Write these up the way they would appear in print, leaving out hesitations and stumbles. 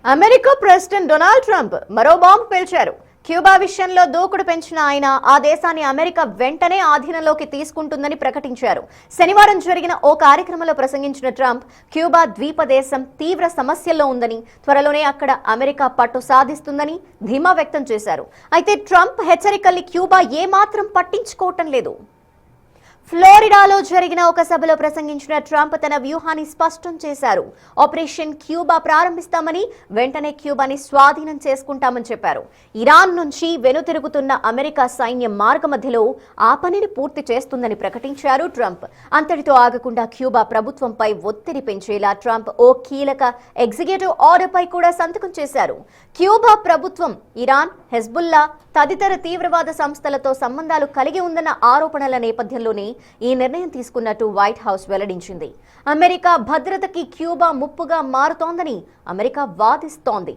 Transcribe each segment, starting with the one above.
America president Donald Trump మరో bomb పేల్చారు. Cuba విషయంలో దూకుడు పెంచిన ఆయన ఆ దేశాన్ని అమెరికా వెంటనే ఆధీనంలోకి తీసుకుంటుందని ప్రకటించారు. శనివారం జరిగిన ఓ కార్యక్రమంలో ప్రసంగించిన ట్రంప్ క్యూబా ద్వీప దేశం తీవ్ర సమస్యల్లో ఉందని, త్వరలోనే అక్కడ అమెరికా పట్టు సాధిస్తుందని ధీమా వ్యక్తం చేశారు. అయితే ట్రంప్ హెచ్చరికల్ని క్యూబా ఏమాత్రం పట్టించుకోవటం లేదు. ఫ్లోరిడాలో జరిగిన ఒక సభలో ప్రసంగించిన ట్రంప్ తన వ్యూహాన్ని స్పష్టం చేశారు. ఆపరేషన్ క్యూబా ప్రారంభిస్తామని, వెంటనే క్యూబాని స్వాధీనం చేసుకుంటామని చెప్పారు. ఇరాన్ నుంచి వెనుతిరుగుతున్న అమెరికా సైన్యం మార్గమధ్యలో ఆ పనిని పూర్తి చేస్తుందని ప్రకటించారు ట్రంప్. అంతటితో ఆగకుండా క్యూబా ప్రభుత్వంపై ఒత్తిడి పెంచేలా ట్రంప్ ఓ కీలక ఎగ్జిక్యూటివ్ ఆర్డర్పై కూడా సంతకం చేశారు. క్యూబా ప్రభుత్వం ఇరాన్, హెజ్బుల్లా తదితర తీవ్రవాద సంస్థలతో సంబంధాలు కలిగి ఉందన్న ఆరోపణల నేపథ్యంలోనే ఈ నిర్ణయం తీసుకున్నట్టు వైట్ హౌస్ వెల్లడించింది. అమెరికా భద్రతకి క్యూబా ముప్పుగా మారుతోందని అమెరికా వాదిస్తోంది.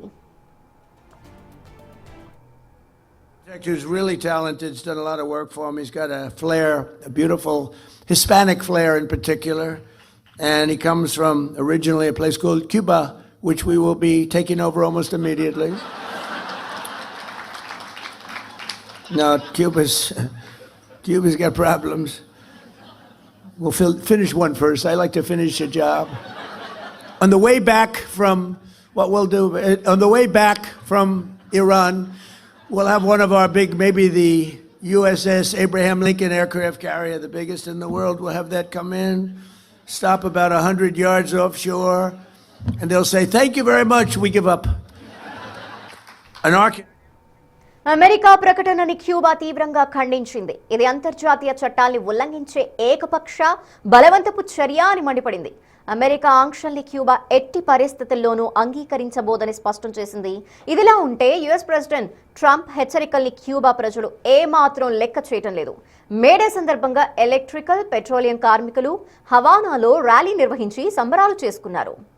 He's really talented. He's done a lot of work for him. He's got a flair, a beautiful Hispanic flair in particular. And he comes from originally a place called Cuba, which we will be taking over almost immediately. No, Cuba's got problems. We'll finish one first. I like to finish a job. On the way back from Iran, we'll have one of our big, maybe the USS Abraham Lincoln aircraft carrier, the biggest in the world. We'll have that come in, stop about 100 yards offshore, and they'll say, "Thank you very much. We give up." America ప్రకటనని Cuba తీవ్రంగా ఖండించింది. ఇది అంతర్జాతీయ చట్టాల్ని ఉల్లంఘించే ఏకపక్ష బలవంతపు చర్య అని మండిపడింది. అమెరికా ఆంక్షల్ని క్యూబా ఎట్టి పరిస్థితుల్లోనూ అంగీకరించబోదని స్పష్టం చేసింది. ఇదిలా ఉంటే యుఎస్ ప్రెసిడెంట్ ట్రంప్ హెచ్చరికల్ని క్యూబా ప్రజలు ఏమాత్రం లెక్క చేయటం లేదు. మేడే సందర్భంగా ఎలక్ట్రికల్, పెట్రోలియం కార్మికులు హవానాలో ర్యాలీ నిర్వహించి సంబరాలు చేసుకున్నారు.